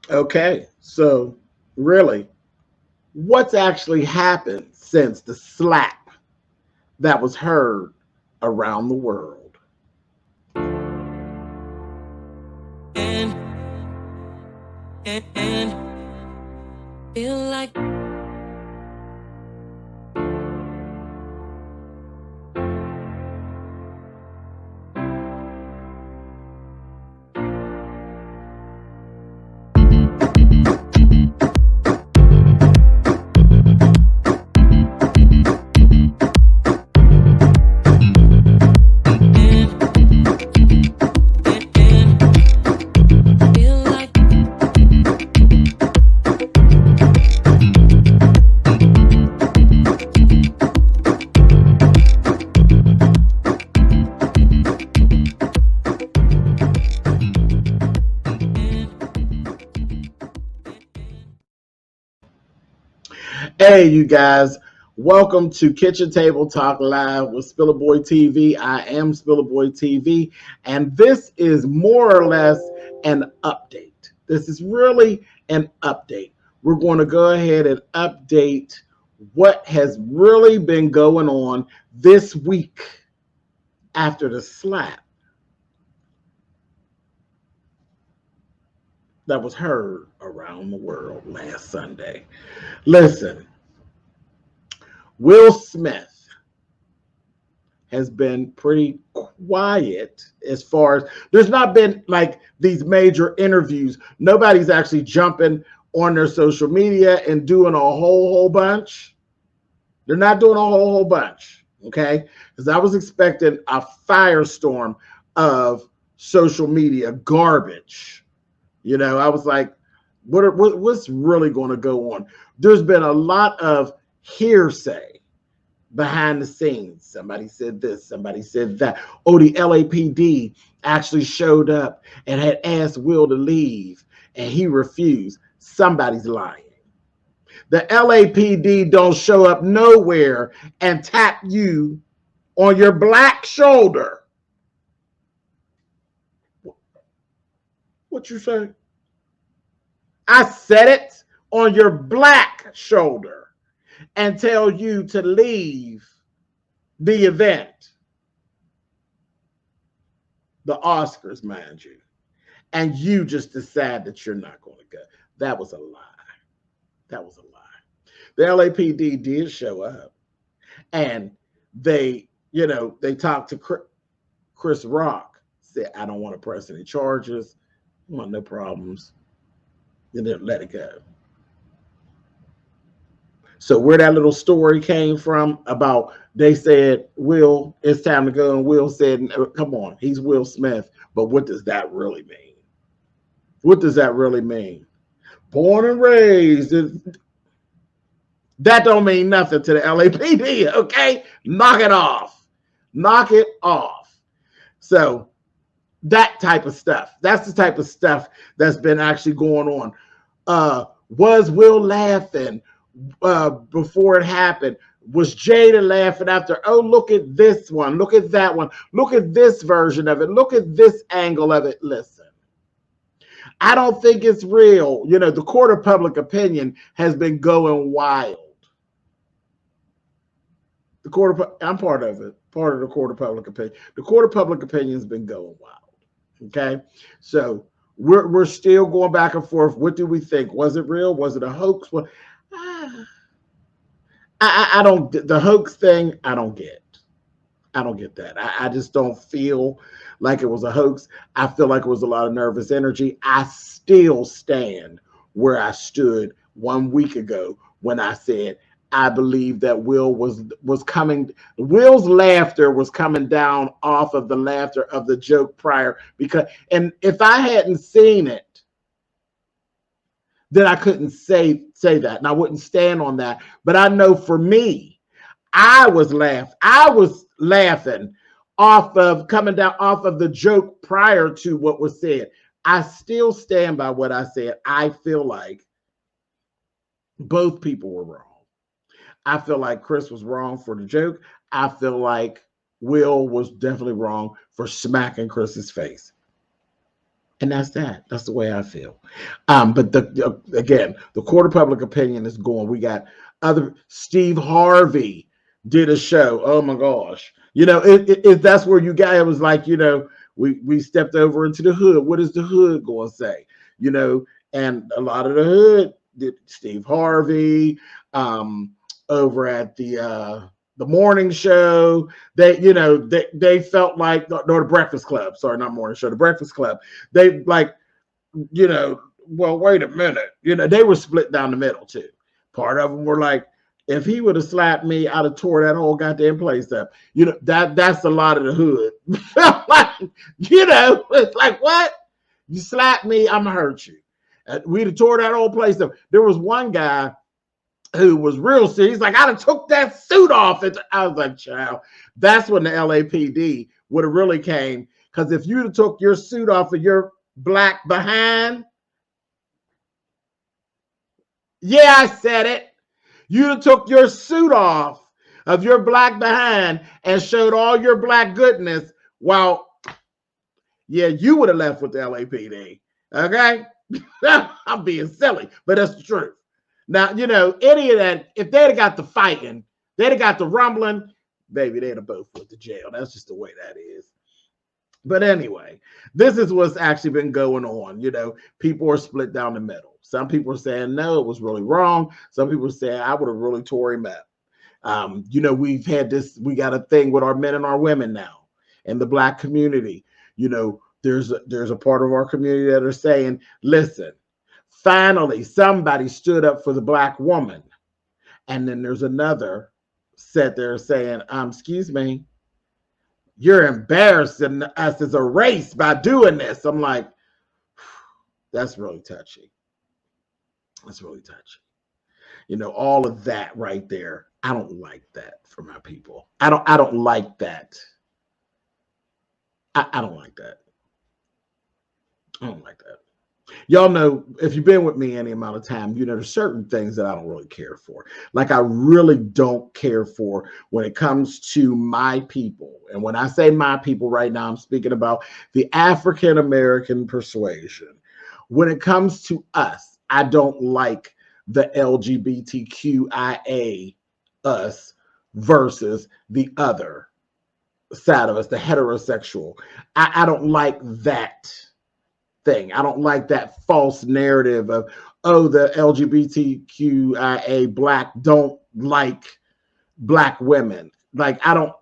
Okay, so really, what's actually happened since the slap that was heard around the world? And and feel like and feel like Hey, you guys, welcome to Kitchen Table Talk Live with Spillitboy TV. I am Spillitboy TV, and this is more or less an update. This is really an update. We're going to go ahead and update what has really been going on this week after the slap that was heard around the world last Sunday. Listen, Will Smith has been pretty quiet as far as there's not been like these major interviews. Nobody's actually jumping on their social media and doing a whole bunch. They're not doing a whole bunch, okay? Because I was expecting a firestorm of social media garbage. I was like, what's really going to go on? There's been a lot of hearsay behind the scenes. Somebody said this, somebody said that. Oh, the LAPD actually showed up and had asked Will to leave, and he refused. Somebody's lying. The LAPD don't show up nowhere and tap you on your black shoulder. What you say? I said it, on your black shoulder, and tell you to leave the event, the Oscars, mind you, and you just decide that you're not going to go. That was a lie. That was a lie. The LAPD did show up, and they talked to Chris Rock, said, I don't want to press any charges. I want no problems. And then let it go. So where that little story came from about they said, Will, it's time to go. And Will said, come on, he's Will Smith. But what does that really mean? What does that really mean? Born and raised. That don't mean nothing to the LAPD, okay? Knock it off. Knock it off. So that type of stuff. That's the type of stuff that's been actually going on. Was Will laughing before it happened? Was Jada laughing after? Oh, look at this one. Look at that one. Look at this version of it. Look at this angle of it. Listen, I don't think it's real. The court of public opinion has been going wild. I'm part of it, part of the court of public opinion. The court of public opinion has been going wild. Okay, so we're still going back and forth. What do we think? Was it real? Was it a hoax? Well, I don't, the hoax thing. I don't get. I don't get that. I just don't feel like it was a hoax. I feel like it was a lot of nervous energy. I still stand where I stood 1 week ago when I said I believe that Will was coming. Will's laughter was coming down off of the laughter of the joke prior, because, and if I hadn't seen it, then I couldn't say that, and I wouldn't stand on that. But I know for me, I was laughing off of coming down off of the joke prior to what was said. I still stand by what I said. I feel like both people were wrong. I feel like Chris was wrong for the joke. I feel like Will was definitely wrong for smacking Chris's face. And that's that. That's the way I feel. But again, the court of public opinion is going. We got other Steve Harvey did a show. Oh my gosh. That's where you got it was like, we stepped over into the hood. What is the hood going to say? And a lot of the hood did Steve Harvey, over at the morning show. They felt like the Breakfast Club. Sorry, not morning show. The Breakfast Club. They like, well, wait a minute. They were split down the middle too. Part of them were like, if he would have slapped me, I'd have tore that whole goddamn place up. That's a lot of the hood. It's like, what? You slap me, I'm gonna hurt you. We'd have tore that whole place up. There was one guy who was real serious. He's like, I'd have took that suit off. I was like, child, that's when the LAPD would have really came. Because if you'd have took your suit off of your black behind, yeah, I said it. You'd have took your suit off of your black behind and showed all your black goodness. Well, yeah, you would have left with the LAPD. Okay? I'm being silly, but that's the truth. Now, any of that, if they'd have got the fighting, they'd have got the rumbling, baby, they'd have both went to jail. That's just the way that is. But anyway, this is what's actually been going on. People are split down the middle. Some people are saying, no, it was really wrong. Some people are saying, I would have really tore him up. We've had this, we got a thing with our men and our women now in the black community. There's a part of our community that are saying, listen, finally, somebody stood up for the black woman. And then there's another set there saying, excuse me, you're embarrassing us as a race by doing this. I'm like, that's really touchy. That's really touchy. All of that right there. I don't like that for my people. I don't like that. I don't like that. I don't like that. Y'all know, if you've been with me any amount of time, there's certain things that I don't really care for. Like, I really don't care for when it comes to my people. And when I say my people right now, I'm speaking about the African American persuasion. When it comes to us, I don't like the LGBTQIA us versus the other side of us, the heterosexual. I don't like that thing. I don't like that false narrative of, oh, the LGBTQIA black don't like black women. Like, I don't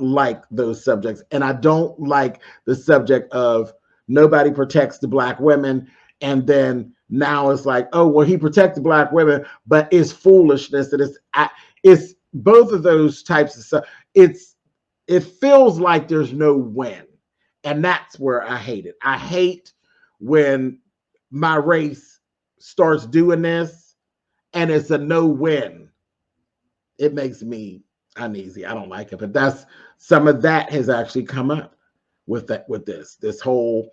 like those subjects. And I don't like the subject of nobody protects the black women. And then now it's like, oh, well, he protected black women, but it's foolishness. And it's both of those types of stuff. It feels like there's no win. And that's where I hate it. I hate when my race starts doing this and it's a no win. It makes me uneasy. I don't like it. But some of that has actually come up with this whole.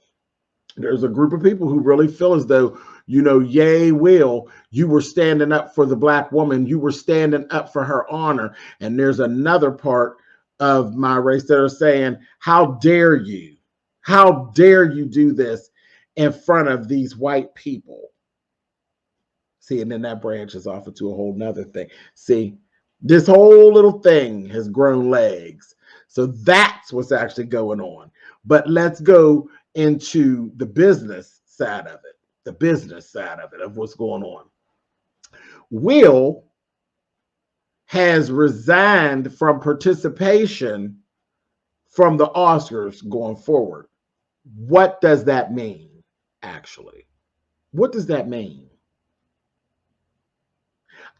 There's a group of people who really feel as though, yay, Will, you were standing up for the black woman. You were standing up for her honor. And there's another part of my race that are saying, how dare you? How dare you do this in front of these white people? See, and then that branches off into a whole nother thing. See, this whole little thing has grown legs. So that's what's actually going on. But let's go into the business side of it, of what's going on. Will has resigned from participation from the Oscars going forward. What does that mean, actually? What does that mean?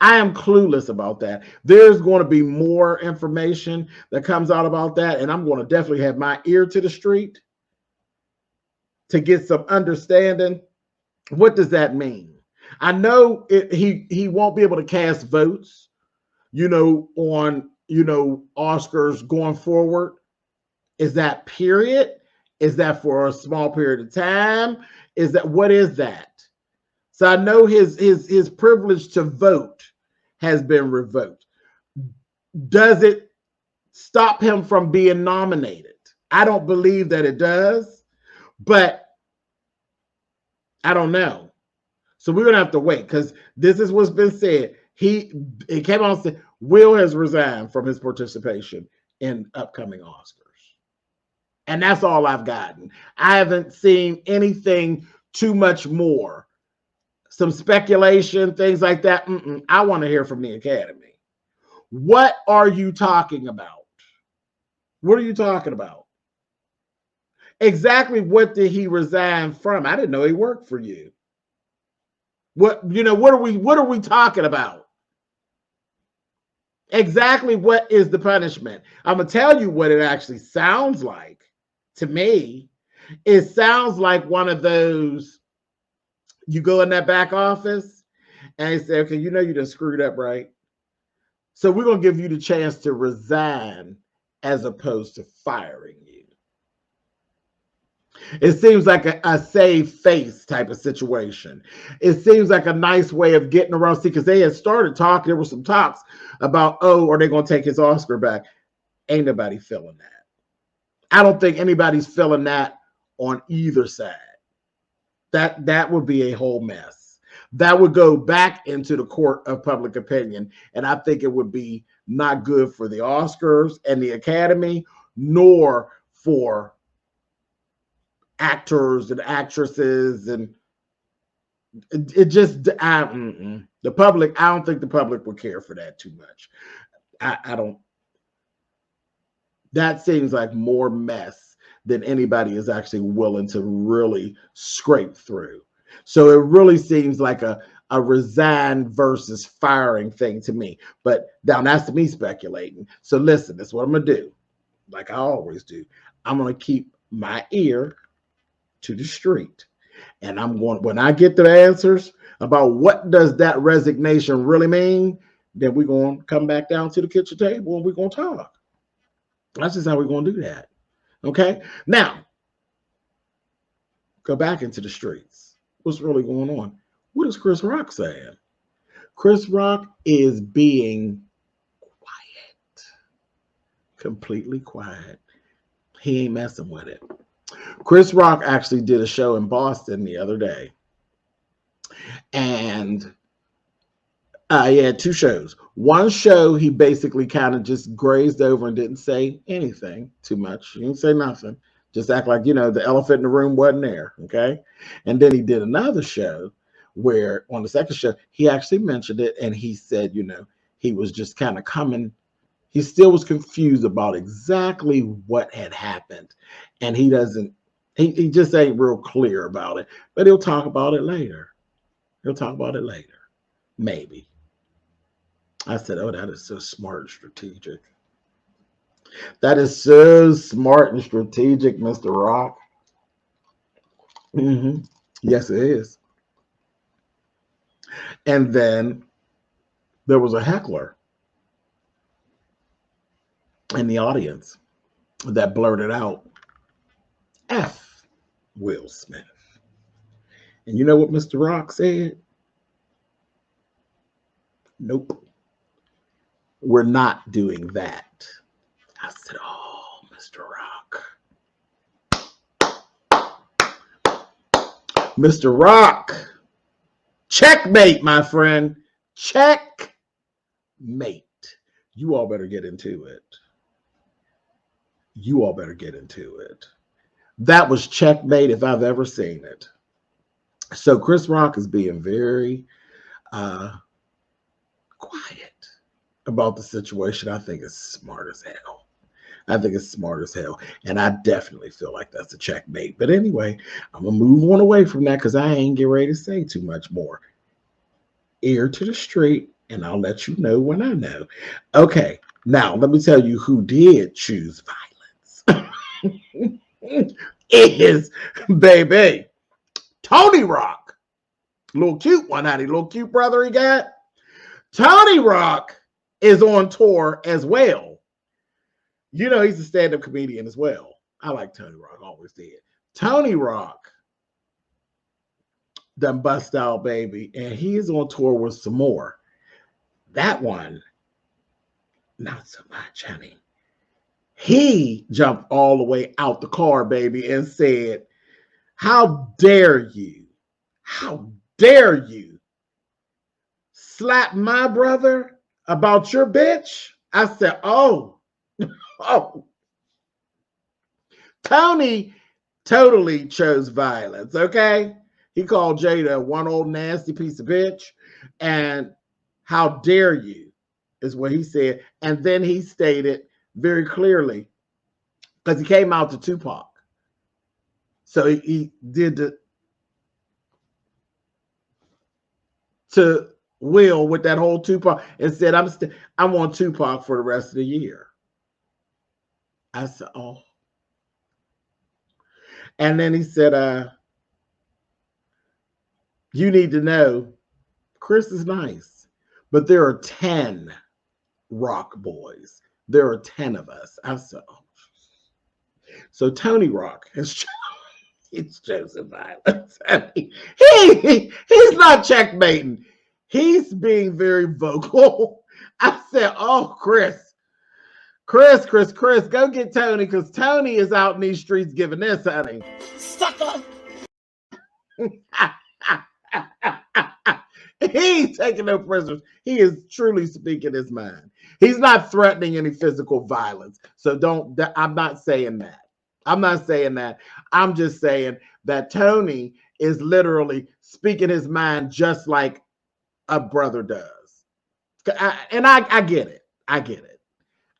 I am clueless about that. There's going to be more information that comes out about that, and I'm going to definitely have my ear to the street to get some understanding. What does that mean? I know he won't be able to cast votes, on, Oscars going forward. Is that period? Is that for a small period of time? What is that? So I know his privilege to vote has been revoked. Does it stop him from being nominated? I don't believe that it does, but I don't know. So we're gonna have to wait because this is what's been said. It came on said Will has resigned from his participation in upcoming Oscars. And that's all I've gotten. I haven't seen anything too much more. Some speculation, things like that. I want to hear from the Academy. What are you talking about? What are you talking about? Exactly what did he resign from? I didn't know he worked for you. What are we talking about? Exactly what is the punishment? I'm gonna tell you what it actually sounds like to me. It sounds like one of those, you go in that back office and they say, okay, you done screwed up, right? So we're gonna give you the chance to resign as opposed to firing you. It seems like a save face type of situation. It seems like a nice way of getting around. See, because they had started talking, there were some talks about, oh, are they going to take his Oscar back? Ain't nobody feeling that. I don't think anybody's feeling that on either side. That would be a whole mess. That would go back into the court of public opinion. And I think it would be not good for the Oscars and the Academy, nor for actors and actresses, and it just the public. I don't think the public would care for that too much. I don't. That seems like more mess than anybody is actually willing to really scrape through. So it really seems like a resign versus firing thing to me. But now that's me speculating. So listen, that's what I'm gonna do. Like I always do. I'm gonna keep my ear to the street. And I'm going, when I get the answers about what does that resignation really mean, then we're going to come back down to the kitchen table and we're going to talk. That's just how we're going to do that. Okay. Now, go back into the streets. What's really going on? What is Chris Rock saying? Chris Rock is being quiet, completely quiet. He ain't messing with it. Chris Rock actually did a show in Boston the other day. And he had two shows. One show, he basically kind of just grazed over and didn't say anything too much. He didn't say nothing. Just act like, the elephant in the room wasn't there. Okay. And then he did another show where on the second show, he actually mentioned it. And he said, he was just kind of coming. He still was confused about exactly what had happened. And he just ain't real clear about it, but he'll talk about it later. Maybe. I said, oh, that is so smart and strategic. That is so smart and strategic, Mr. Rock. Yes, it is. And then there was a heckler in the audience that blurted out, F Will Smith. And you know what Mr. Rock said? Nope. We're not doing that. I said, oh, Mr. Rock. Mr. Rock. Checkmate, my friend. Checkmate. You all better get into it. That was checkmate if I've ever seen it. So Chris Rock is being very quiet about the situation. I think it's smart as hell. And I definitely feel like that's a checkmate. But anyway, I'm going to move on away from that because I ain't getting ready to say too much more. Ear to the street, and I'll let you know when I know. Okay, now let me tell you who did choose violence. Is, baby, Tony Rock. Little cute one, honey. Little cute brother he got. Tony Rock is on tour as well. He's a stand-up comedian as well. I like Tony Rock, always did. Tony Rock done bust out, baby, and he is on tour with some more. That one, not so much, honey. He jumped all the way out the car, baby, and said, how dare you how dare you slap my brother about your bitch? I said, oh, oh. Tony totally chose violence, okay? He called Jada one old nasty piece of bitch. And how dare you is what he said. And then he stated very clearly, because he came out to Tupac. So he did to Will with that whole Tupac and said, I want Tupac for the rest of the year. I said, oh. And then he said, you need to know Chris is nice, but there are 10 Rock boys. There are 10 of us. I said, oh. So Tony Rock has chosen violence. He's not checkmating. He's being very vocal. I said, oh, Chris, go get Tony, because Tony is out in these streets giving this, honey. Sucker. He ain't taking no prisoners. He is truly speaking his mind. He's not threatening any physical violence. So I'm not saying that. I'm not saying that. I'm just saying that Tony is literally speaking his mind just like a brother does. I get it. I get it.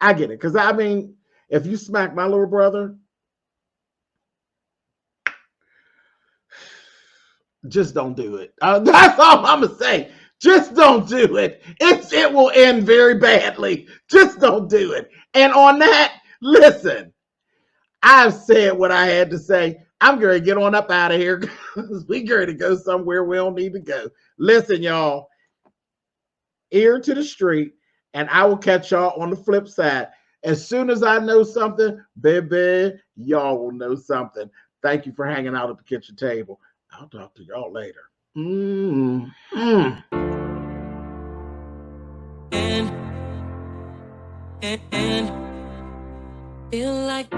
Because, I mean, if you smack my little brother, just don't do it. That's all I'm going to say. Just don't do it. It will end very badly. Just don't do it. And on that, listen, I've said what I had to say. I'm going to get on up out of here because we're going to go somewhere we don't need to go. Listen, y'all, ear to the street, and I will catch y'all on the flip side. As soon as I know something, baby, y'all will know something. Thank you for hanging out at the kitchen table. I'll talk to y'all later. And feel like